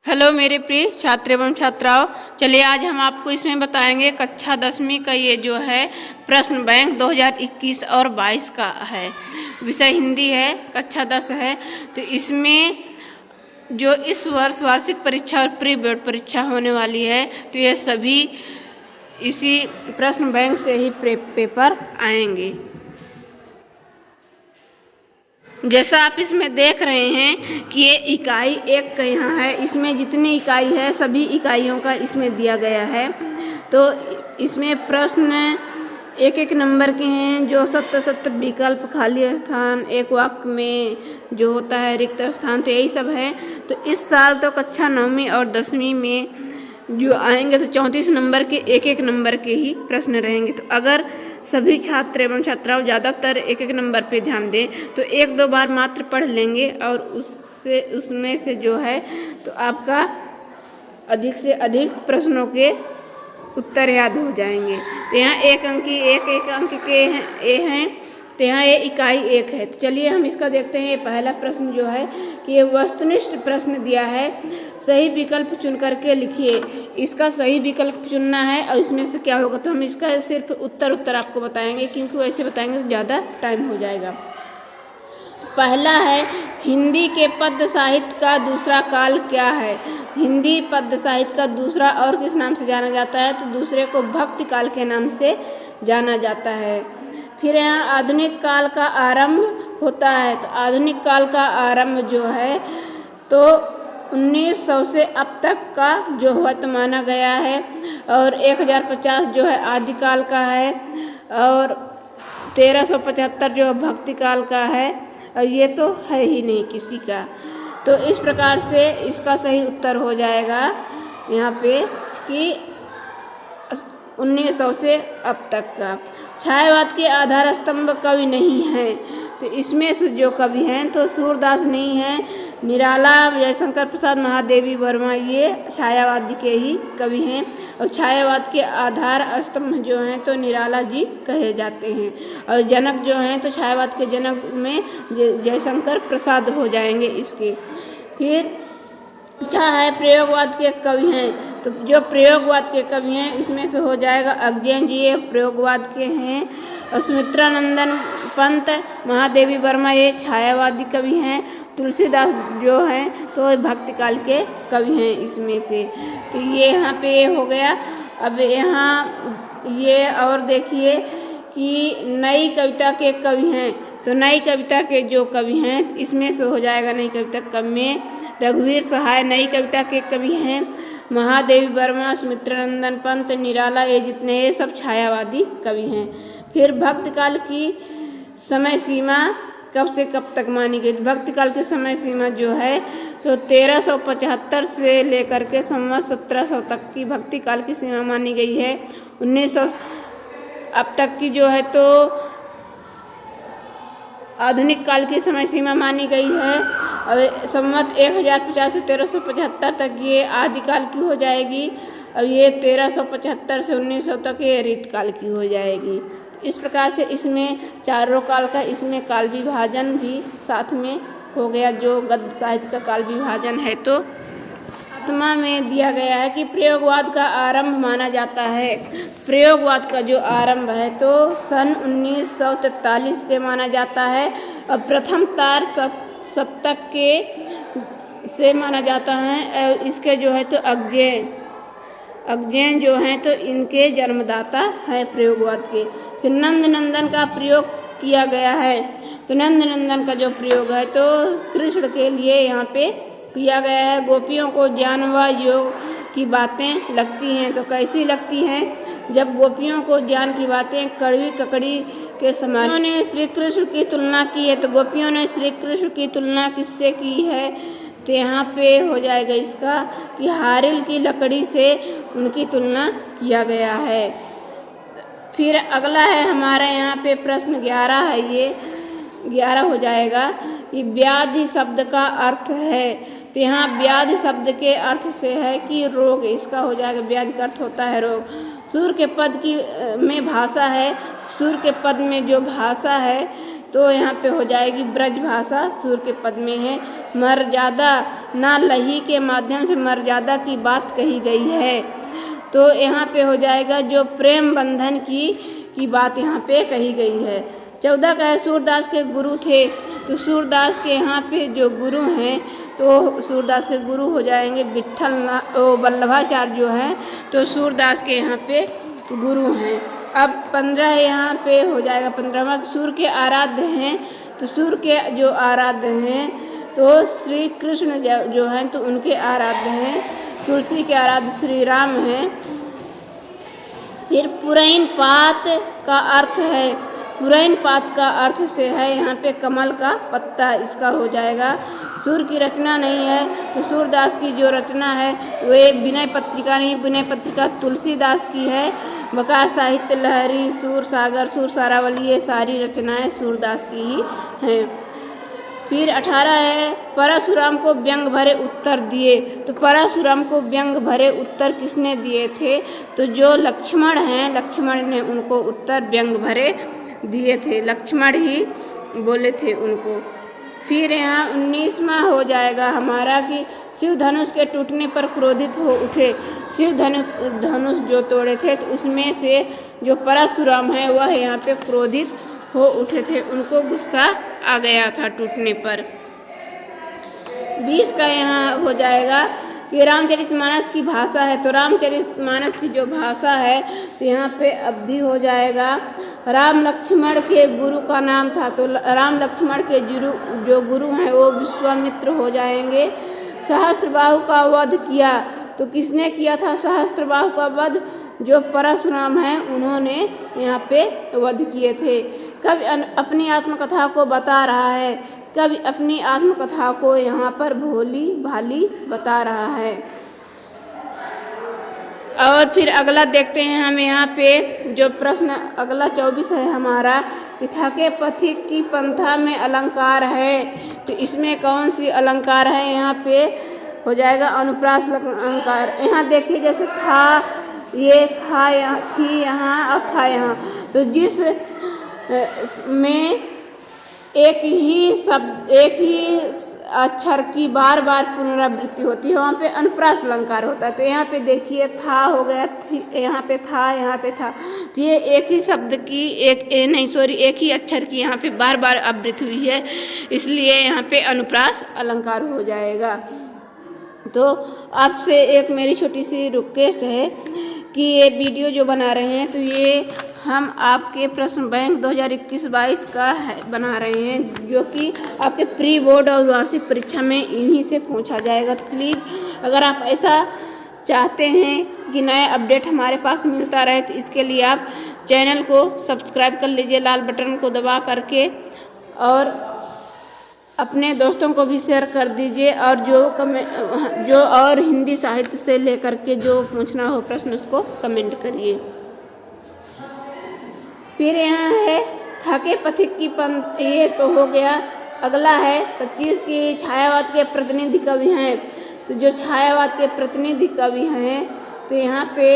Hello मेरे प्रिय छात्र एवं छात्राओं, चलिए आज हम आपको इसमें बताएंगे कक्षा 10वीं का ये जो है प्रश्न बैंक 2021 और 22 का है। विषय हिंदी है, कक्षा 10 है। तो इसमें जो इस वर्ष वार्षिक परीक्षा और प्री बोर्ड परीक्षा होने वाली है, तो ये सभी इसी प्रश्न बैंक से ही पेपर आएंगे। जैसा आप इसमें देख रहे हैं कि ये इकाई एक का यहाँ है, इसमें जितनी इकाई है सभी इकाइयों का इसमें दिया गया है। तो इसमें प्रश्न एक एक नंबर के हैं, जो 70 विकल्प, खाली स्थान, एक वाक्य में जो होता है रिक्त स्थान, तो यही सब है। तो इस साल तो कक्षा 9वीं और 10वीं में जो आएंगे तो 34 नंबर के एक नंबर के ही प्रश्न रहेंगे। तो अगर सभी छात्र एवं छात्राओं ज़्यादातर एक नंबर पे ध्यान दें तो एक दो बार मात्र पढ़ लेंगे और उसमें से जो है तो आपका अधिक से अधिक प्रश्नों के उत्तर याद हो जाएंगे। तो यहाँ एक अंक के हैं, तो यहाँ ये इकाई एक है। तो चलिए हम इसका देखते हैं। ये पहला प्रश्न जो है कि ये वस्तुनिष्ठ प्रश्न दिया है, सही विकल्प चुन करके लिखिए। इसका सही विकल्प चुनना है और इसमें से क्या होगा, तो हम इसका सिर्फ उत्तर आपको बताएंगे, क्योंकि वैसे बताएंगे तो ज़्यादा टाइम हो जाएगा। तो पहला है, हिंदी के पद्य साहित्य का दूसरा काल क्या है। हिंदी पद्य साहित्य का दूसरा और किस नाम से जाना जाता है, तो दूसरे को भक्ति काल के नाम से जाना जाता है। फिर यहाँ आधुनिक काल का आरंभ होता है। तो आधुनिक काल का आरंभ जो है तो 1900 से अब तक का जो है तो माना गया है, और 1050 जो है आदिकाल का है, और 1375 जो भक्ति काल का है, और ये तो है ही नहीं किसी का। तो इस प्रकार से इसका सही उत्तर हो जाएगा यहाँ पे कि 1900 से अब तक का। छायावाद के आधार स्तंभ कवि नहीं है। तो इसमें से जो कवि हैं तो सूरदास नहीं है, निराला, जयशंकर प्रसाद, महादेवी वर्मा, ये छायावाद के ही कवि हैं। और छायावाद के आधार स्तंभ जो हैं तो निराला जी कहे जाते हैं, और जनक जो हैं तो छायावाद के जनक में जयशंकर प्रसाद हो जाएंगे इसके। फिर अच्छा है, प्रयोगवाद के कवि हैं। तो जो प्रयोगवाद के कवि हैं इसमें से हो जाएगा अगजेन जी, ये प्रयोगवाद के हैं। और सुमित्रानंदन पंत, महादेवी वर्मा, ये छायावादी कवि हैं। तुलसीदास जो हैं तो भक्ति काल के कवि हैं इसमें से। तो ये यहाँ पे हो गया। अब यहाँ ये और देखिए कि नई कविता के कवि हैं। तो नई कविता के जो कवि हैं इसमें से हो जाएगा नई कविता कवि में रघुवीर सहाय नई कविता के कवि हैं। महादेवी वर्मा, सुमित्रानंदन पंत, निराला, ये जितने ये सब छायावादी कवि हैं। फिर भक्ति काल की समय सीमा कब से कब तक मानी गई। भक्ति काल की समय सीमा जो है तो 1375 से लेकर के संवत 1700 तक की भक्ति काल की सीमा मानी गई है। 1900 अब तक की जो है तो आधुनिक काल की समय सीमा मानी गई है। अब संवत 1050 से 1375 तक ये आदिकाल की हो जाएगी। अब ये 1375 से 1900 तक ये रीतकाल की हो जाएगी। इस प्रकार से इसमें चारों काल का इसमें काल विभाजन भी साथ में हो गया, जो गद्य साहित्य का काल विभाजन है। तो आत्मा में दिया गया है कि प्रयोगवाद का आरंभ माना जाता है। प्रयोगवाद का जो आरंभ है तो सन 1943 से माना जाता है। और प्रथम तार सप्तक के से माना जाता है। इसके जो है तो अगजेन जो हैं तो इनके जन्मदाता हैं प्रयोगवाद के। फिर नंदनंदन का प्रयोग किया गया है। तो नंदनंदन का जो प्रयोग है तो कृष्ण के लिए यहाँ पे किया गया है। गोपियों को ज्ञान व योग की बातें लगती हैं। तो कैसी लगती हैं, जब गोपियों को ज्ञान की बातें कड़वी ककड़ी के समान। उन्होंने श्री कृष्ण की तुलना की है। तो गोपियों ने श्री कृष्ण की तुलना किससे की है, तो यहाँ पे हो जाएगा इसका कि हारिल की लकड़ी से उनकी तुलना किया गया है। फिर अगला है हमारा यहाँ पे प्रश्न 11 है, ये 11 हो जाएगा कि व्याधि शब्द का अर्थ है। तो यहाँ व्याधि शब्द के अर्थ से है कि रोग, इसका हो जाएगा व्याधि का अर्थ होता है रोग। सूर्य के पद की में भाषा है। सूर्य के पद में जो भाषा है तो यहाँ पे हो जाएगी ब्रज भाषा सुर के पद में है। मर्यादा ना लही के माध्यम से मर्यादा की बात कही गई है, तो यहाँ पे हो जाएगा जो प्रेम बंधन की बात यहाँ पे कही गई है। 14 का है सूरदास के गुरु थे, तो सूरदास के यहाँ पे जो गुरु हैं तो सूरदास के गुरु हो जाएंगे वल्लभाचार्य जो हैं, तो सूरदास के यहाँ पे गुरु हैं। अब 15 यहाँ पे हो जाएगा 15वां सूर के आराध्य हैं, तो सूर के जो आराध्य हैं तो श्री कृष्ण जो हैं तो उनके आराध्य हैं। तुलसी के आराध्य श्री राम हैं। फिर पुरैन पात का अर्थ है, पुरैन पात का अर्थ से है यहाँ पे कमल का पत्ता, इसका हो जाएगा। सूर की रचना नहीं है, तो सूरदास की जो रचना है वे विनय पत्रिका नहीं, विनय पत्रिका तुलसीदास की है। बका साहित्य लहरी, सूर सागर, सूर सारावली, ये सारी रचनाएं सूरदास की ही हैं। फिर 18 है परशुराम को व्यंग भरे उत्तर दिए, तो परशुराम को व्यंग भरे उत्तर किसने दिए थे, तो जो लक्ष्मण हैं, लक्ष्मण ने उनको उत्तर व्यंग भरे दिए थे, लक्ष्मण ही बोले थे उनको। फिर यहाँ 19वां हो जाएगा हमारा कि शिव धनुष के टूटने पर क्रोधित हो उठे। शिव धनुष जो तोड़े थे तो उसमें से जो परशुराम है वह यहाँ पे क्रोधित हो उठे थे, उनको गुस्सा आ गया था टूटने पर। 20 का यहाँ हो जाएगा कि रामचरितमानस की भाषा है, तो रामचरितमानस की जो भाषा है तो यहाँ पे अवधि हो जाएगा। राम लक्ष्मण के गुरु का नाम था, तो राम लक्ष्मण के जो गुरु हैं वो विश्वामित्र हो जाएंगे। सहस्त्रबाहु का वध किया, तो किसने किया था सहस्त्रबाहु का वध, जो परशुराम हैं उन्होंने यहाँ पे वध किए थे। कवि अपनी आत्मकथा को बता रहा है, कवि अपनी आत्मकथा को यहाँ पर भोली भाली बता रहा है। और फिर अगला देखते हैं हम यहाँ पे जो प्रश्न अगला 24 है हमारा कि थके पथिक की पंथा में अलंकार है, तो इसमें कौन सी अलंकार है, यहाँ पे हो जाएगा अनुप्रास अलंकार। यहाँ देखिए जैसे था, ये था यहाँ, थी यहाँ और था यहाँ, तो जिस में एक ही शब्द एक ही अक्षर की बार बार पुनरावृत्ति होती है वहाँ पे अनुप्रास अलंकार होता है। तो यहाँ पे देखिए था हो गया, यहाँ पे था, यहाँ पे था, तो ये एक ही शब्द की एक ही अक्षर की यहाँ पे बार बार आवृत्ति हुई है, इसलिए यहाँ पे अनुप्रास अलंकार हो जाएगा। तो आपसे एक मेरी छोटी सी रिक्वेस्ट है कि ये वीडियो जो बना रहे हैं तो ये हम आपके प्रश्न बैंक 2021-22 का बना रहे हैं, जो कि आपके प्री बोर्ड और वार्षिक परीक्षा में इन्हीं से पूछा जाएगा। तो प्लीज़ अगर आप ऐसा चाहते हैं कि नया अपडेट हमारे पास मिलता रहे तो इसके लिए आप चैनल को सब्सक्राइब कर लीजिए लाल बटन को दबा करके, और अपने दोस्तों को भी शेयर कर दीजिए, और जो और हिंदी साहित्य से लेकर के जो पूछना हो प्रश्न उसको कमेंट करिए। फिर यहाँ है थके पथिक की पंथ, ये तो हो गया। अगला है 25 की छायावाद के प्रतिनिधि कवि हैं, तो जो छायावाद के प्रतिनिधि कवि हैं तो यहाँ पे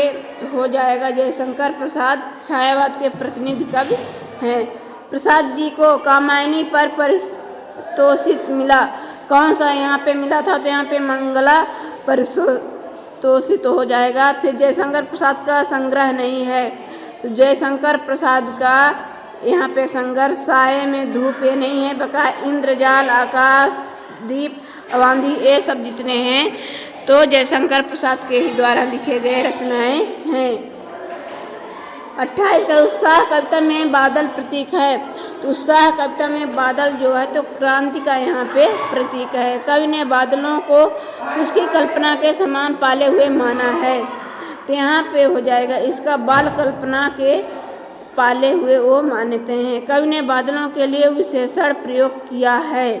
हो जाएगा जयशंकर प्रसाद छायावाद के प्रतिनिधि कवि हैं। प्रसाद जी को कामायनी पर पारितोषिक मिला, कौन सा यहाँ पे मिला था, तो यहाँ पे मंगला पारितोषिक हो जाएगा। फिर जयशंकर प्रसाद का संग्रह नहीं है, तो जयशंकर प्रसाद का यहाँ पे संघर्ष, साये में धूप ये नहीं है, बका इंद्रजाल, आकाश दीप, अवांधी, ये सब जितने हैं तो जयशंकर प्रसाद के ही द्वारा लिखे गए रचनाएं हैं। 28 का उत्साह कविता में बादल प्रतीक है, तो उत्साह कविता में बादल जो है तो क्रांति का यहाँ पे प्रतीक है। कवि ने बादलों को किसकी कल्पना के समान पाले हुए माना है, तो यहाँ पे हो जाएगा इसका बाल कल्पना के पाले हुए वो मानते हैं। कवि ने बादलों के लिए विशेषण प्रयोग किया है,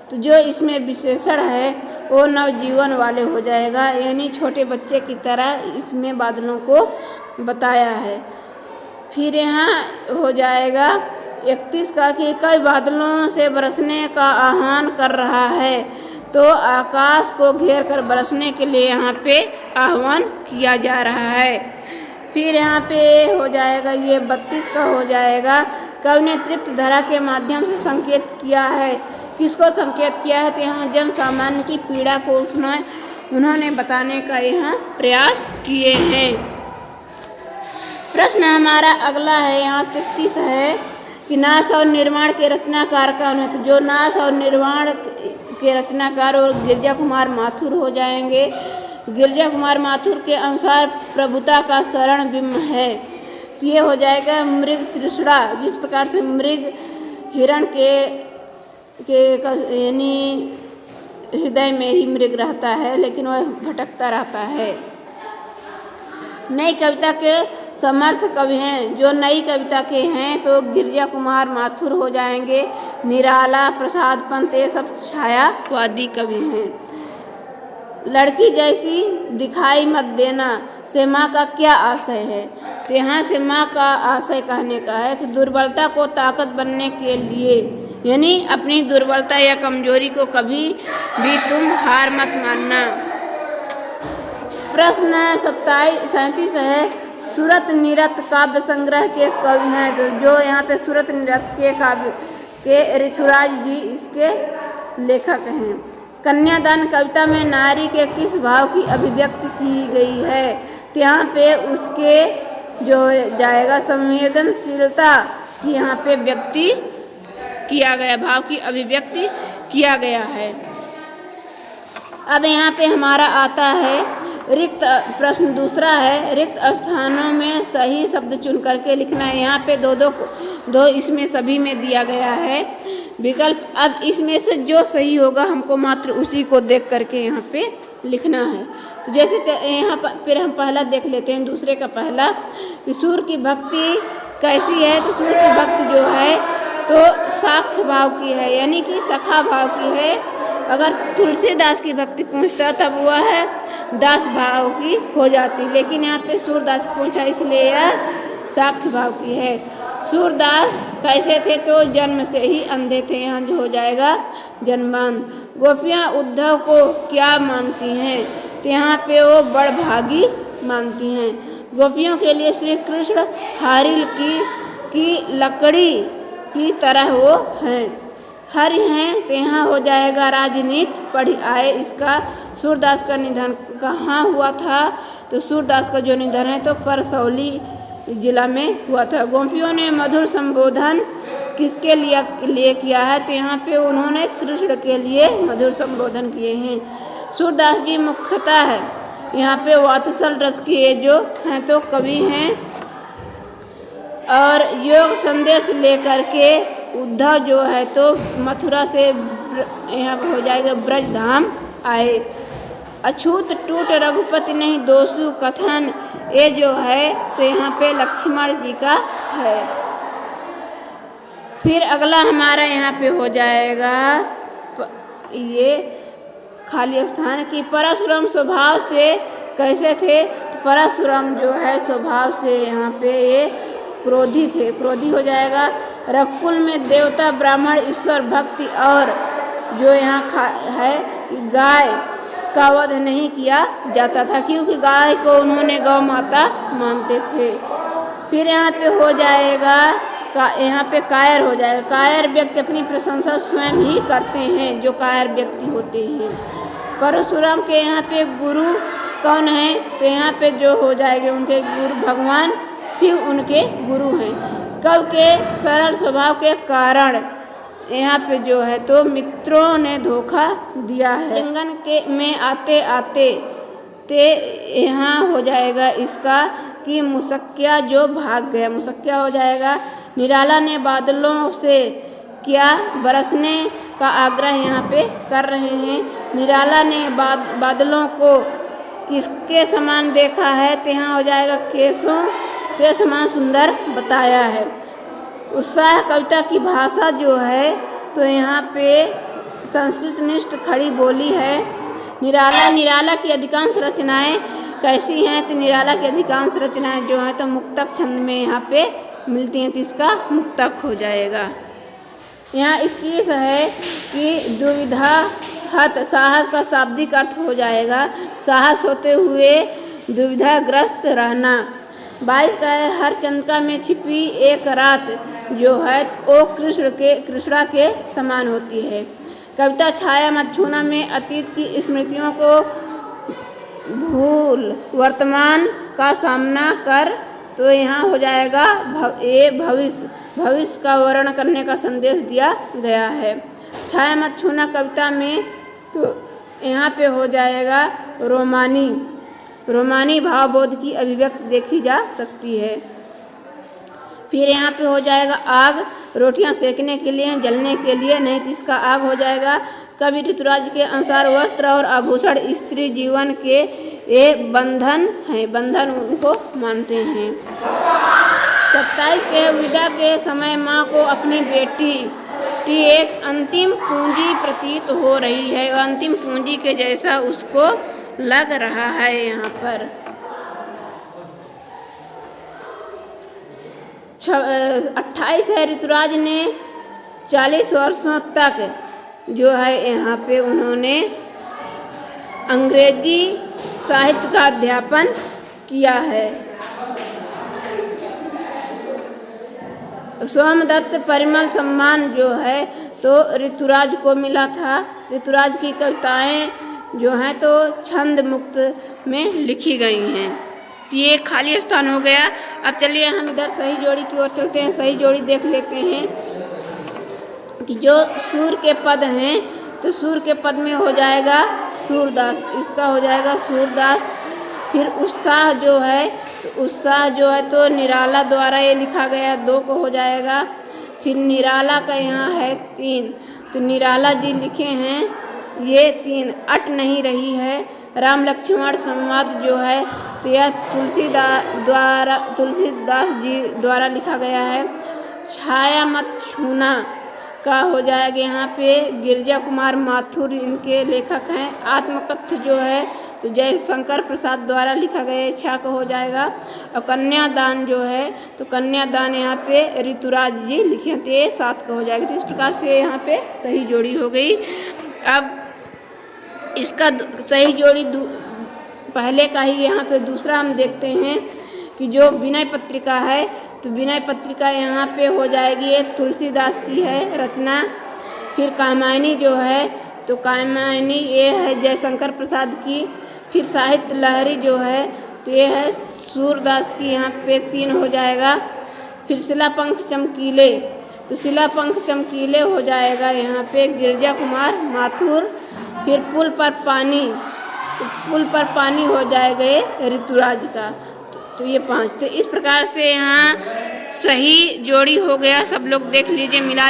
तो जो इसमें विशेषण है वो नवजीवन वाले हो जाएगा, यानी छोटे बच्चे की तरह इसमें बादलों को बताया है। फिर यहाँ हो जाएगा 31 का कि कई बादलों से बरसने का आह्वान कर रहा है, तो आकाश को घेर कर बरसने के लिए यहाँ पे आह्वान किया जा रहा है। फिर यहाँ पे हो जाएगा ये 32 का हो जाएगा कवि ने तृप्त धरा के माध्यम से संकेत किया है। किसको संकेत किया है? तो यहाँ जन सामान्य की पीड़ा को उन्होंने बताने का यहाँ प्रयास किए हैं। प्रश्न हमारा अगला है, यहाँ 33 है कि नाश और निर्माण के रचनाकार कौन है? तो जो नाश और निर्माण के रचनाकार और गिरिजा कुमार माथुर हो जाएंगे। गिरिजा कुमार माथुर के अनुसार प्रभुता का शरण बिंब है, तो ये हो जाएगा मृग तृष्णा। जिस प्रकार से मृग हिरण के यानी हृदय में ही मृग रहता है, लेकिन वह भटकता रहता है। नई कविता के समर्थ कवि हैं, जो नई कविता के हैं तो गिरिजा कुमार माथुर हो जाएंगे। निराला, प्रसाद पंत, ये सब छायावादी कवि हैं। लड़की जैसी दिखाई मत देना से माँ का क्या आशय है? तो यहाँ से माँ का आशय कहने का है कि दुर्बलता को ताकत बनने के लिए, यानी अपनी दुर्बलता या कमजोरी को कभी भी तुम हार मत मानना। प्रश्न 37 है, सूरत निरत काव्य संग्रह के कवि हैं। तो जो यहाँ पे सूरत निरत के काव्य के ऋतुराज जी इसके लेखक हैं। कन्यादान कविता में नारी के किस भाव की अभिव्यक्ति की गई है? तो यहाँ पे उसके जो जाएगा संवेदनशीलता की यहाँ पे व्यक्ति किया गया, भाव की अभिव्यक्ति किया गया है। अब यहाँ पे हमारा आता है रिक्त प्रश्न दूसरा है, रिक्त स्थानों में सही शब्द चुन करके लिखना है। यहाँ पे दो इसमें सभी में दिया गया है विकल्प। अब इसमें से जो सही होगा हमको मात्र उसी को देख करके यहाँ पे लिखना है। तो जैसे यहाँ फिर हम पहला देख लेते हैं, दूसरे का पहला कि सूर की भक्ति कैसी है? तो सूर की भक्ति जो है तो साख्य भाव की है, यानी कि सखा भाव की है। अगर तुलसीदास की भक्ति पूछता तब वह है दास भाव की हो जाती, लेकिन यहाँ पे सूरदास पूछा इसलिए यह साख्य भाव की है। सूरदास कैसे थे? तो जन्म से ही अंधे थे, यहाँ जो हो जाएगा जन्मांध। गोपियाँ उद्धव को क्या मानती हैं? तो यहाँ पे वो बड़भागी मानती हैं। गोपियों के लिए श्री कृष्ण हारिल की लकड़ी की तरह वो हैं, हरि हैं। तो यहाँ हो जाएगा राजनीति पढ़ी आए। इसका सूरदास का निधन कहाँ हुआ था? तो सूरदास का जो निधन है तो परसौली जिला में हुआ था। गोपियों ने मधुर संबोधन किसके लिए किया है? तो यहाँ पे उन्होंने कृष्ण के लिए मधुर संबोधन किए हैं। सूरदास जी मुख्यतः है यहाँ पे वात्सल रस के जो हैं तो कवि हैं, और योग संदेश लेकर के उद्धव जो है तो मथुरा से यहाँ हो जाएगा ब्रज धाम आए। अछूत टूट रघुपति नहीं दोषु कथन, ये जो है तो यहाँ पे लक्ष्मण जी का है। फिर अगला हमारा यहाँ पे हो जाएगा ये खाली स्थान की परशुराम स्वभाव से कैसे थे? तो परशुराम जो है स्वभाव से यहाँ पे ये क्रोधी थे, क्रोधी हो जाएगा। रघुकुल में देवता ब्राह्मण ईश्वर भक्ति, और जो यहाँ है कि गाय का वध नहीं किया जाता था, क्योंकि गाय को उन्होंने गौ माता मानते थे। फिर यहाँ पे हो जाएगा यहाँ पे कायर हो जाएगा। कायर व्यक्ति अपनी प्रशंसा स्वयं ही करते हैं, जो कायर व्यक्ति होते हैं। परशुराम के यहाँ पे गुरु कौन है? तो यहाँ पे जो हो जाएंगे उनके गुरु भगवान शिव उनके गुरु हैं। कवि के सरल स्वभाव के कारण यहाँ पे जो है तो मित्रों ने धोखा दिया है। लिंगन के में आते आते ते यहाँ हो जाएगा इसका कि मुसक्किया जो भाग गया, मुसक्किया हो जाएगा। निराला ने बादलों से क्या बरसने का आग्रह यहाँ पे कर रहे हैं। निराला ने बादलों को किसके समान देखा है? तो यहाँ हो जाएगा केशों के समान सुंदर बताया है। उत्साह कविता की भाषा जो है तो यहाँ पे संस्कृत निष्ठ खड़ी बोली है। निराला की अधिकांश रचनाएं कैसी हैं? तो निराला की अधिकांश रचनाएं जो हैं तो मुक्तक छंद में यहाँ पे मिलती हैं, तो इसका मुक्तक हो जाएगा। यहाँ 21 है कि दुविधा हत, साहस का शाब्दिक अर्थ हो जाएगा साहस होते हुए दुविधाग्रस्त रहना। 22 का है हर चंद्रिका में छिपी एक रात, जो है वो कृष्णा के समान होती है। कविता छाया मत छूना में अतीत की स्मृतियों को भूल वर्तमान का सामना कर, तो यहाँ हो जाएगा भविष्य का वर्णन करने का संदेश दिया गया है। छाया मत छूना कविता में तो यहाँ पे हो जाएगा रोमानी भावबोध की अभिव्यक्ति देखी जा सकती है। फिर यहाँ पे हो जाएगा आग, रोटियां सेकने के लिए, जलने के लिए नहीं, तो इसका आग हो जाएगा। कवि ऋतुराज के अनुसार वस्त्र और आभूषण स्त्री जीवन के ये बंधन हैं, बंधन उनको मानते हैं। 27 के विदा के समय माँ को अपनी बेटी की एक अंतिम पूंजी प्रतीत हो रही है और अंतिम पूंजी के जैसा उसको लग रहा है। यहाँ पर 28 है, ऋतुराज ने 40 वर्षों तक जो है यहाँ पे उन्होंने अंग्रेजी साहित्य का अध्यापन किया है। सोमदत्त परिमल सम्मान जो है तो ऋतुराज को मिला था। ऋतुराज की कविताएं जो हैं तो छंद मुक्त में लिखी गई हैं। तो ये खाली स्थान हो गया। अब चलिए हम इधर सही जोड़ी की ओर चलते हैं। सही जोड़ी देख लेते हैं कि जो सूर के पद हैं तो सूर के पद में हो जाएगा सूरदास, इसका हो जाएगा सूरदास। फिर उत्साह जो है तो निराला द्वारा ये लिखा गया, 2 को हो जाएगा। फिर निराला का यहाँ है 3, तो निराला जी लिखे हैं ये 3, अट नहीं रही है। राम लक्ष्मण संवाद जो है तो यह तुलसीदास जी द्वारा लिखा गया है। छाया मत छूना का हो जाएगा यहाँ पे गिरजा कुमार माथुर इनके लेखक हैं। आत्मकथ्य जो है तो जयशंकर प्रसाद द्वारा लिखा गया, इच्छा का हो जाएगा। और कन्यादान जो है तो कन्यादान यहाँ पे ऋतुराज जी लिखे थे, 7 का हो जाएगा। तो इस प्रकार से यहाँ पे सही जोड़ी हो गई। अब इसका सही जोड़ी पहले का ही यहाँ पे दूसरा हम देखते हैं कि जो विनय पत्रिका है तो विनय पत्रिका यहाँ पे हो जाएगी, ये तुलसीदास की है रचना। फिर कामायनी जो है तो कामायनी ये है जयशंकर प्रसाद की। फिर साहित्य लहरी जो है तो ये है सूरदास की, यहाँ पे 3 हो जाएगा। फिर शिलापंख चमकीले तो शिलापंख चमकीले हो जाएगा यहाँ पे गिरजा कुमार माथुर। फिर पुल पर पानी तो पुल पर पानी हो जाएगा ये ऋतुराज का। तो ये 5 तो इस प्रकार से यहाँ सही जोड़ी हो गया। सब लोग देख लीजिए मिला।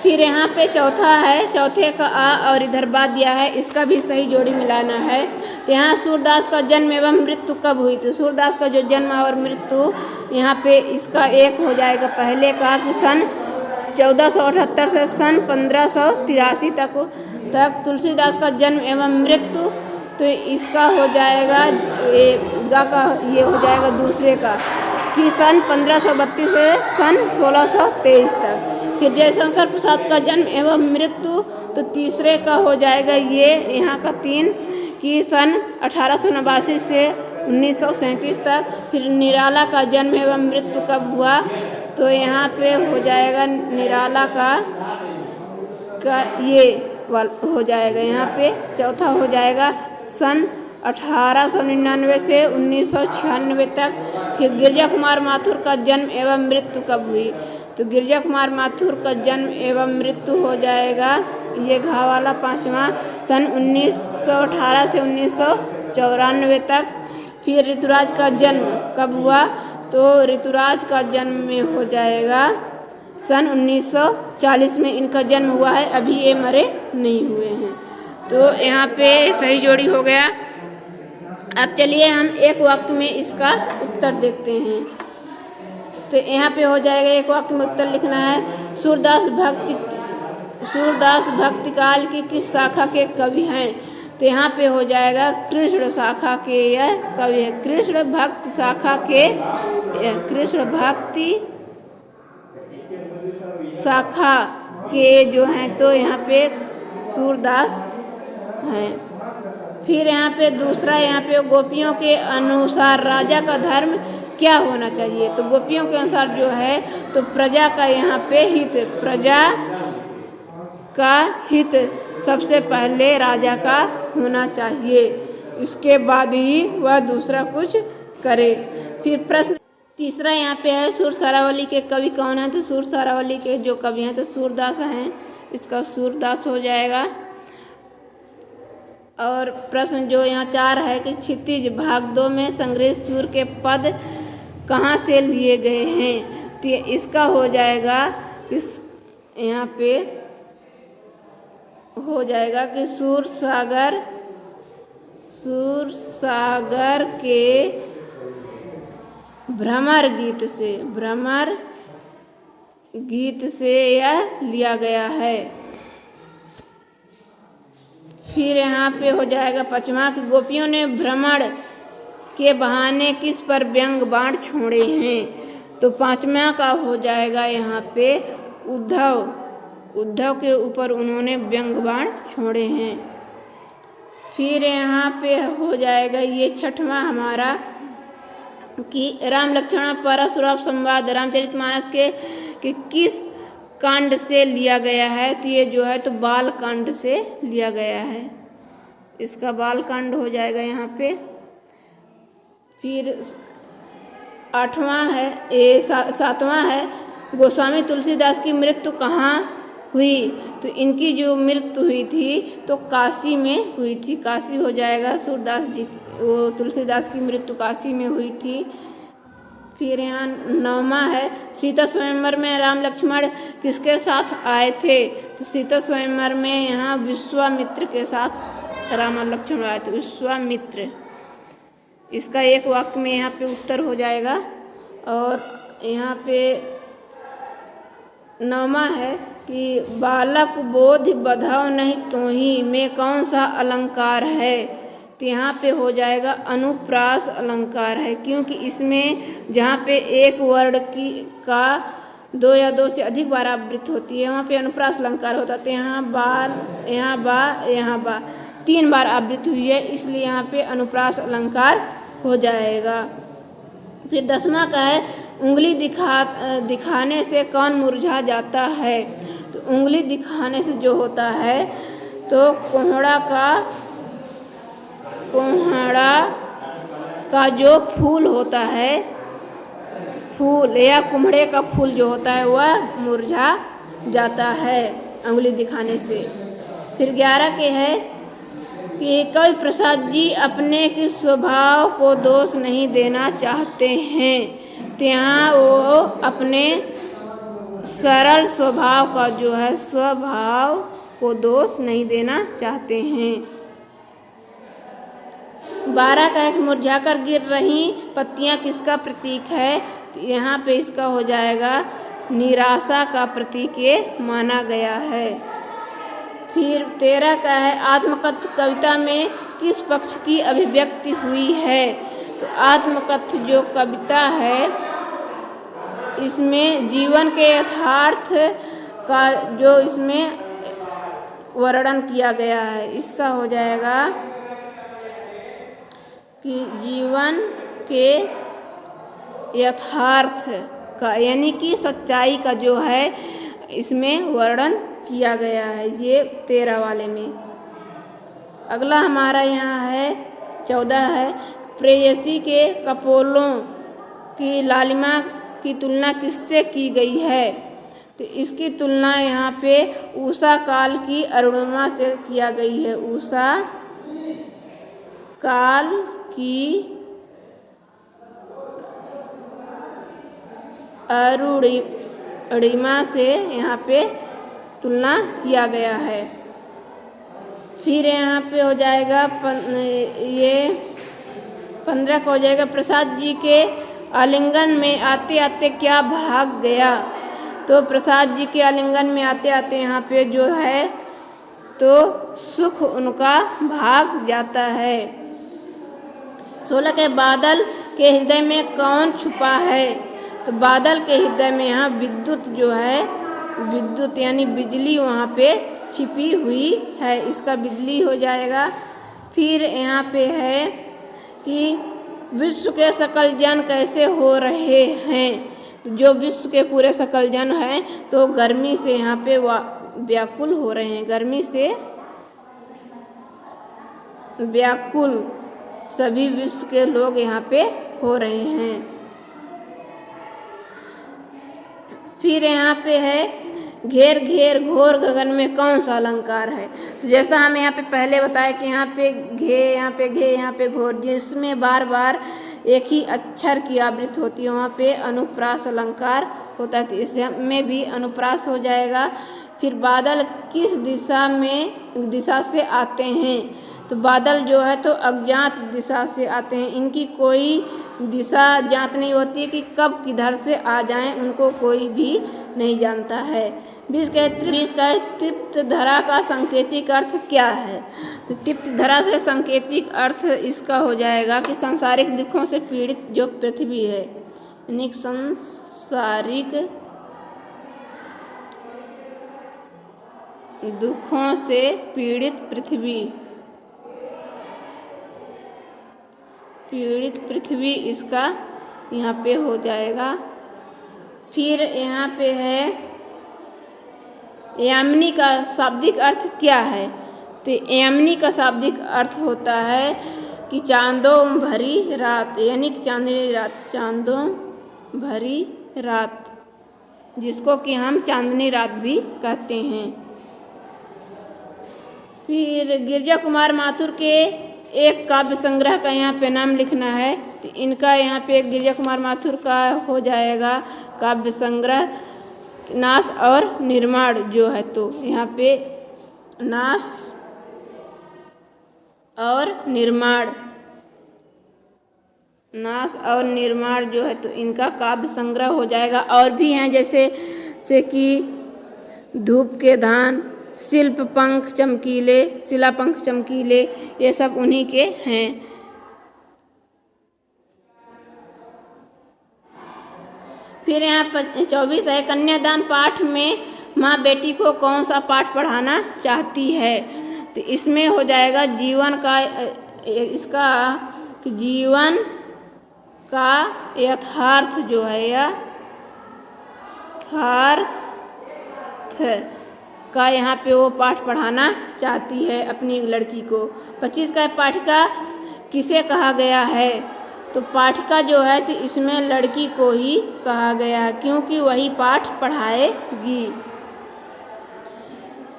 फिर यहाँ पे चौथा है, चौथे का आ और इधर बा दिया है, इसका भी सही जोड़ी मिलाना है। तो यहाँ सूरदास का जन्म एवं मृत्यु कब हुई, तो सूरदास का जो जन्म और मृत्यु यहाँ पे इसका 1 हो जाएगा। पहले का कि सन 1478 से सन 1583 तक तुलसीदास का जन्म एवं मृत्यु, तो इसका हो जाएगा ये हो जाएगा दूसरे का कि सन 1532 से सन 1623 तक। फिर जयशंकर प्रसाद का जन्म एवं मृत्यु तो तीसरे का हो जाएगा ये यहाँ का 3 कि सन 1889 से 1937 तक। फिर निराला का जन्म एवं मृत्यु कब हुआ, तो यहाँ पे हो जाएगा निराला का ये हो जाएगा, यहाँ पे चौथा हो जाएगा सन 1899 से 1996 तक। फिर गिरजा कुमार माथुर का जन्म एवं मृत्यु कब हुई, तो गिरजा कुमार माथुर का जन्म एवं मृत्यु हो जाएगा ये घा वाला 5वां सन 1918 से 1994 तक। फिर ऋतुराज का जन्म कब हुआ, तो ऋतुराज का जन्म में हो जाएगा सन 1940 में इनका जन्म हुआ है, अभी ये मरे नहीं हुए हैं। तो यहाँ पे सही जोड़ी हो गया। अब चलिए हम एक वाक्य में इसका उत्तर देखते हैं। तो यहाँ पे हो जाएगा एक वाक्य में उत्तर लिखना है। सूरदास भक्ति काल की किस शाखा के कवि हैं, तो यहाँ पे हो जाएगा कृष्ण शाखा के यह कवि है। कृष्ण भक्ति शाखा के कृष्ण भक्ति शाखा के जो हैं तो यहाँ पे सूरदास हैं। फिर यहाँ पे दूसरा यहाँ पे गोपियों के अनुसार राजा का धर्म क्या होना चाहिए। तो गोपियों के अनुसार जो है तो प्रजा का यहाँ पे हित, प्रजा का हित सबसे पहले राजा का होना चाहिए, इसके बाद ही वह दूसरा कुछ करे। फिर प्रश्न तीसरा यहाँ पे है सुर सारावली के कवि कौन है। तो सुर सारावली के जो कवि हैं तो सूरदास हैं, इसका सूरदास हो जाएगा। और प्रश्न जो यहाँ 4 है कि क्षितिज भाग 2 में संग्रहित सूर के पद कहाँ से लिए गए हैं। तो इसका हो जाएगा इस यहाँ पे हो जाएगा कि सूर सागर के भ्रमर गीत से यह लिया गया है। फिर यहाँ पे हो जाएगा 5वां कि गोपियों ने भ्रमण के बहाने किस पर व्यंग बाण छोड़े हैं। तो 5वां का हो जाएगा यहाँ पे उद्धव के ऊपर उन्होंने व्यंग बाण छोड़े हैं। फिर यहाँ पे हो जाएगा ये 6वां हमारा कि राम लक्ष्मण परशुराम संवाद रामचरितमानस के किस कांड से लिया गया है। तो ये जो है तो बाल कांड से लिया गया है, इसका बाल कांड हो जाएगा यहाँ पे। फिर 7वां है गोस्वामी तुलसीदास की मृत्यु कहाँ हुई। तो इनकी जो मृत्यु हुई थी तो काशी में हुई थी, काशी हो जाएगा। सूरदास जी वो तुलसीदास की मृत्यु काशी में हुई थी। फिर यहाँ 9वां है सीता स्वयंवर में राम लक्ष्मण किसके साथ आए थे। तो सीता स्वयंवर में यहाँ विश्वामित्र के साथ राम और लक्ष्मण आए थे, विश्वामित्र। इसका एक वाक्य में यहाँ पे उत्तर हो जाएगा। और यहाँ पे 9वां है कि बालक बोध बधाओ नहीं तोहि में कौन सा अलंकार है। तो यहाँ पे हो जाएगा अनुप्रास अलंकार है, क्योंकि इसमें जहाँ पे एक वर्ण का 2 या 2 से अधिक बार आवृत्ति होती है वहाँ पे अनुप्रास अलंकार होता है। तो यहाँ बाल, यहाँ बा 3 बार आवृत्ति हुई है, इसलिए यहाँ पे अनुप्रास अलंकार हो जाएगा। फिर 10वां का है उंगली दिखाने से कौन मुरझा जाता है। तो उंगली दिखाने से जो होता है तो कोहड़ा का जो फूल होता है, फूल या कुम्हड़े का फूल जो होता है वह मुरझा जाता है उंगली दिखाने से। फिर 11 के है कि कवि प्रसाद जी अपने किस स्वभाव को दोष नहीं देना चाहते हैं। तो यहाँ वो अपने सरल स्वभाव का जो है स्वभाव को दोष नहीं देना चाहते हैं। 12 का है कि मुरझाकर गिर रही पत्तियां किसका प्रतीक है। तो यहाँ पे इसका हो जाएगा निराशा का प्रतीक ये माना गया है। फिर 13 का है आत्मकथ कविता में किस पक्ष की अभिव्यक्ति हुई है। तो आत्मकथ जो कविता है इसमें जीवन के यथार्थ का जो इसमें वर्णन किया गया है। इसका हो जाएगा कि जीवन के यथार्थ का यानी कि सच्चाई का जो है इसमें वर्णन किया गया है, ये 13 वाले में। अगला हमारा यहाँ है 14 है प्रेयसी के कपोलों की लालिमा की तुलना किससे की गई है। तो इसकी तुलना यहाँ पे उषा काल की अरुणिमा से किया गई है। उषा काल की अरुणिमा से यहाँ पे तुलना किया गया है। फिर यहाँ पे हो जाएगा ये 15 का हो जाएगा प्रसाद जी के आलिंगन में आते आते क्या भाग गया। तो प्रसाद जी के आलिंगन में आते आते यहाँ पे जो है तो सुख उनका भाग जाता है। 16 के बादल के हृदय में कौन छुपा है। तो बादल के हृदय में यहाँ विद्युत जो है, विद्युत यानी बिजली वहाँ पे छिपी हुई है, इसका बिजली हो जाएगा। फिर यहाँ पे है कि विश्व के सकल जन कैसे हो रहे हैं? तो जो विश्व के पूरे सकल जन हैं तो गर्मी से यहाँ पे व्याकुल हो रहे हैं। गर्मी से व्याकुल सभी विश्व के लोग यहाँ पे हो रहे हैं। फिर यहाँ पे है घेर घेर घोर गगन में कौन सा अलंकार है? तो जैसा हम यहाँ पे पहले बताया कि यहाँ पे घे, यहाँ पे घे, यहाँ पे घोर, जिसमें बार बार एक ही अक्षर की आवृत्ति होती है वहाँ पे अनुप्रास अलंकार होता है। तो इसमें भी अनुप्रास हो जाएगा। फिर बादल किस दिशा से आते हैं? तो बादल जो है तो अज्ञात दिशा से आते हैं। इनकी कोई दिशा ज्ञात नहीं होती है कि कब किधर से आ जाएं, उनको कोई भी नहीं जानता है। 20 का तृप्त धरा का सांकेतिक अर्थ क्या है? तो तृप्त धरा से सांकेतिक अर्थ इसका हो जाएगा कि सांसारिक दुखों से पीड़ित जो पृथ्वी है, यानी सांसारिक दुखों से पीड़ित पृथ्वी इसका यहाँ पे हो जाएगा। फिर यहाँ पे है यामिनी का शाब्दिक अर्थ क्या है? तो यामिनी का शाब्दिक अर्थ होता है कि चांदों भरी रात, यानी कि चांदनी रात, चांदों भरी रात, जिसको कि हम चांदनी रात भी कहते हैं। फिर गिरिजा कुमार माथुर के एक काव्य संग्रह का यहाँ पे नाम लिखना है। तो इनका यहाँ पे गिरिजा कुमार माथुर का हो जाएगा काव्य संग्रह नाश और निर्माण जो है। तो यहाँ पे नाश और निर्माण जो है तो इनका काव्य संग्रह हो जाएगा। और भी हैं जैसे कि धूप के धान, शिला पंख चमकीले, ये सब उन्हीं के हैं। फिर यहाँ 24 है कन्यादान पाठ में माँ बेटी को कौन सा पाठ पढ़ाना चाहती है? तो इसमें हो जाएगा जीवन का यथार्थ जो है, यथार्थ का यहाँ पे वो पाठ पढ़ाना चाहती है अपनी लड़की को। 25 का पाठिका किसे कहा गया है? तो पाठिका जो है तो इसमें लड़की को ही कहा गया है, क्योंकि वही पाठ पढ़ाएगी।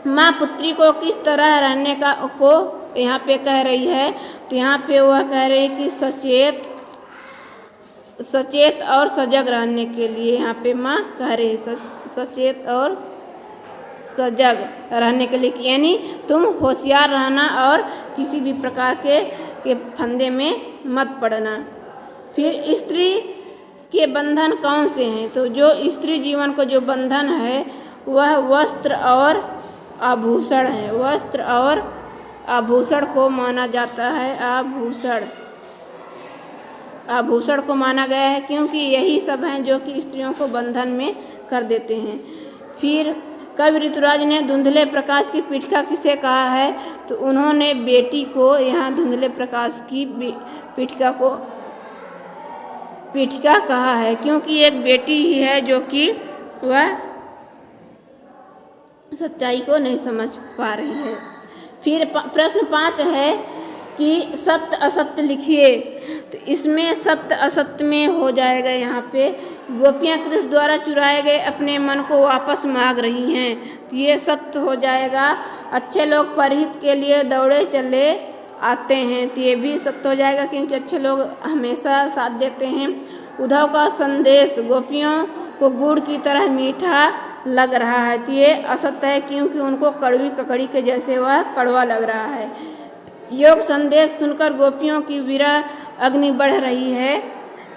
माँ पुत्री को किस तरह रहने को यहाँ पे कह रही है? तो यहाँ पे वह कह रही है कि सचेत और सजग रहने के लिए यहाँ पे माँ कह रही है, सचेत और सजग रहने के लिए, यानी तुम होशियार रहना और किसी भी प्रकार के फंदे में मत पड़ना। फिर स्त्री के बंधन कौन से हैं? तो जो स्त्री जीवन को जो बंधन है वह वस्त्र और आभूषण है। वस्त्र और आभूषण को माना जाता है। आभूषण को माना गया है क्योंकि यही सब हैं जो कि स्त्रियों को बंधन में कर देते हैं। फिर कवि ऋतुराज ने धुंधले प्रकाश की पीठिका किसे कहा है? तो उन्होंने बेटी को यहाँ धुंधले प्रकाश की पीठिका कहा है, क्योंकि एक बेटी ही है जो कि वह सच्चाई को नहीं समझ पा रही है। फिर प्रश्न 5 है कि सत्य असत्य लिखिए। तो इसमें सत्य असत्य में हो जाएगा यहाँ पे गोपियाँ कृष्ण द्वारा चुराए गए अपने मन को वापस मांग रही हैं, तो ये सत्य हो जाएगा। अच्छे लोग परहित के लिए दौड़े चले आते हैं, तो ये भी सत्य हो जाएगा क्योंकि अच्छे लोग हमेशा साथ देते हैं। उद्धव का संदेश गोपियों को गुड़ की तरह मीठा लग रहा है, तो ये असत्य है क्योंकि उनको कड़वी ककड़ी के जैसे वह कड़वा लग रहा है। योग संदेश सुनकर गोपियों की विरह अग्नि बढ़ रही है,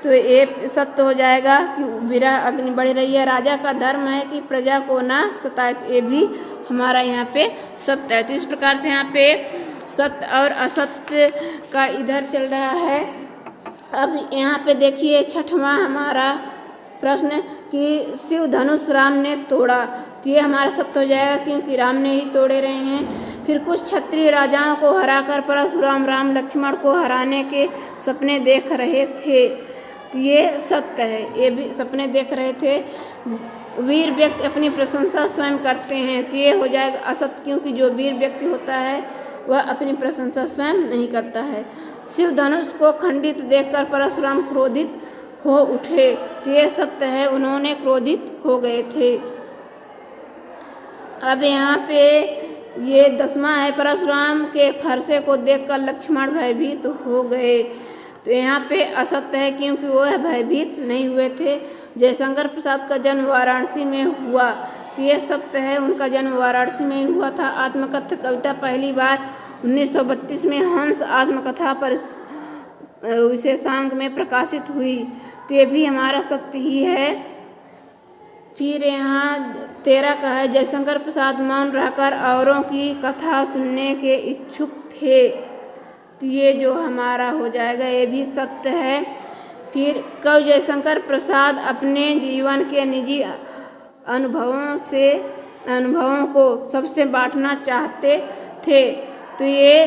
तो ये सत्य हो जाएगा कि विरह अग्नि बढ़ रही है। राजा का धर्म है कि प्रजा को ना सताए, तो ये भी हमारा यहाँ पे सत्य है। तो इस प्रकार से यहाँ पे सत्य और असत्य का इधर चल रहा है। अब यहाँ पे देखिए 6वां हमारा प्रश्न कि शिव धनुष राम ने तोड़ा, तो ये हमारा सत्य हो जाएगा क्योंकि राम ने ही तोड़े रहे हैं। फिर कुछ क्षत्रिय राजाओं को हराकर परशुराम राम लक्ष्मण को हराने के सपने देख रहे थे। तो ये सत्य है, ये भी सपने देख रहे थे। वीर व्यक्ति अपनी प्रशंसा स्वयं करते हैं, तो ये हो जाएगा असत्य, क्योंकि जो वीर व्यक्ति होता है वह अपनी प्रशंसा स्वयं नहीं करता है। शिव धनुष को खंडित देखकर परशुराम क्रोधित हो उठे, तो ये सत्य है, उन्होंने क्रोधित हो गए थे। अब यहाँ पे ये 10वां है, परशुराम के फरसे को देखकर लक्ष्मण भयभीत हो गए। तो यहाँ पे असत्य है, क्योंकि वह भयभीत नहीं हुए थे। जयशंकर प्रसाद का जन्म वाराणसी में हुआ, तो ये सत्य है, उनका जन्म वाराणसी में हुआ था। आत्मकथा कविता पहली बार 1932 में हंस आत्मकथा पर विशेषांक में प्रकाशित हुई, तो ये भी हमारा सत्य ही है। फिर यहाँ 13 का है, जयशंकर प्रसाद मौन रहकर औरों की कथा सुनने के इच्छुक थे, तो ये जो हमारा हो जाएगा ये भी सत्य है। फिर कवि जयशंकर प्रसाद अपने जीवन के निजी अनुभवों को सबसे बांटना चाहते थे, तो ये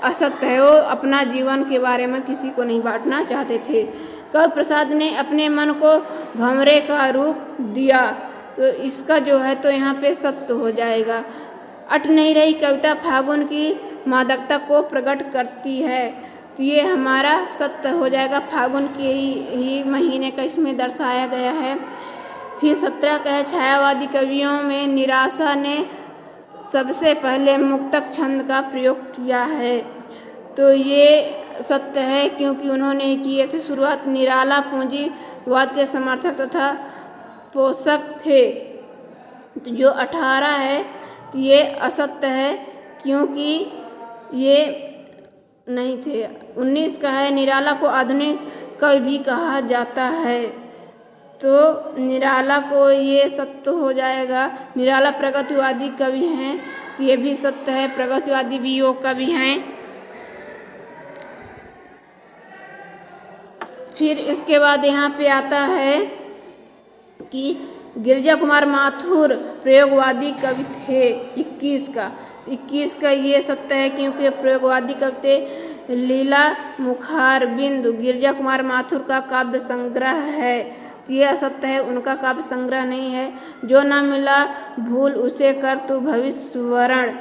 असत्य है, वो अपना जीवन के बारे में किसी को नहीं बांटना चाहते थे। कवि प्रसाद ने अपने मन को भंवरे का रूप दिया, तो इसका जो है तो यहाँ पे सत्य हो जाएगा। अट नहीं रही कविता फागुन की मादकता को प्रकट करती है, तो ये हमारा सत्य हो जाएगा, फागुन के ही महीने का इसमें दर्शाया गया है। फिर 17 का है, छायावादी कवियों में निराशा ने सबसे पहले मुक्तक छंद का प्रयोग किया है, तो ये सत्य है, क्योंकि उन्होंने किए थे शुरुआत। निराला पूंजीवाद के समर्थक तथा पोषक थे। तो जो 18 है तो ये असत्य है, क्योंकि ये नहीं थे। 19 का है, निराला को आधुनिक कवि भी कहा जाता है, तो निराला को ये सत्य हो जाएगा। निराला प्रगतिवादी कवि हैं, तो ये भी सत्य है, प्रगतिवादी भी योग कवि हैं। फिर इसके बाद यहाँ पे आता है कि गिरिजा कुमार माथुर प्रयोगवादी कवि थे। 21 का ये सत्य है, क्योंकि प्रयोगवादी कवि थे। लीला मुखारबिंदु गिरिजा कुमार माथुर का काव्य संग्रह है, तो ये असत्य है, उनका काव्य संग्रह नहीं है। जो ना मिला भूल उसे कर तू भविष्य वरण,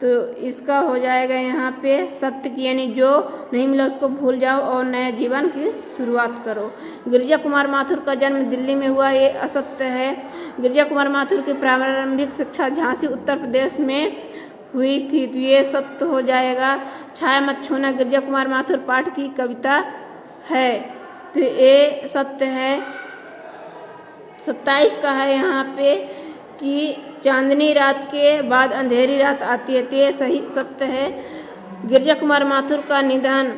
तो इसका हो जाएगा यहाँ पे सत्य की, यानी जो नहीं मिला उसको भूल जाओ और नए जीवन की शुरुआत करो। गिरिजा कुमार माथुर का जन्म दिल्ली में हुआ, ये असत्य है। गिरिजा कुमार माथुर की प्रारंभिक शिक्षा झांसी उत्तर प्रदेश में हुई थी, तो ये सत्य हो जाएगा। छाया मत छूना गिरिजा कुमार माथुर पाठ की कविता है, तो ये सत्य है। 27 का है यहाँ पे कि चांदनी रात के बाद अंधेरी रात आती है, तो ये सही सत्य है। गिरिजा कुमार माथुर का निधन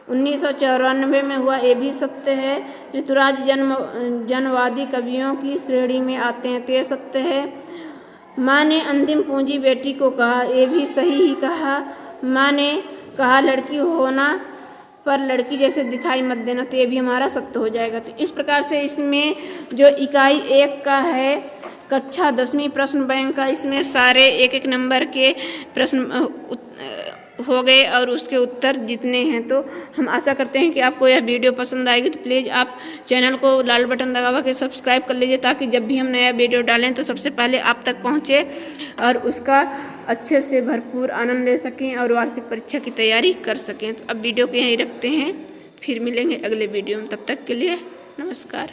1994 में हुआ, ये भी सत्य है। ऋतुराज जनवादी कवियों की श्रेणी में आते हैं, तो ये सत्य है। माँ ने अंतिम पूंजी बेटी को कहा, ये भी सही ही कहा। माँ ने कहा लड़की होना पर लड़की जैसे दिखाई मत देना, तो ये भी हमारा सत्य हो जाएगा। तो इस प्रकार से इसमें जो इकाई 1 का है कक्षा 10वीं प्रश्न बैंक का, इसमें सारे 1-1 नंबर के प्रश्न हो गए और उसके उत्तर जितने हैं। तो हम आशा करते हैं कि आपको यह वीडियो पसंद आएगी, तो प्लीज़ आप चैनल को लाल बटन दबा के सब्सक्राइब कर लीजिए, ताकि जब भी हम नया वीडियो डालें तो सबसे पहले आप तक पहुंचे और उसका अच्छे से भरपूर आनंद ले सकें और वार्षिक परीक्षा की तैयारी कर सकें। तो अब वीडियो को यहीं रखते हैं, फिर मिलेंगे अगले वीडियो में, तब तक के लिए नमस्कार।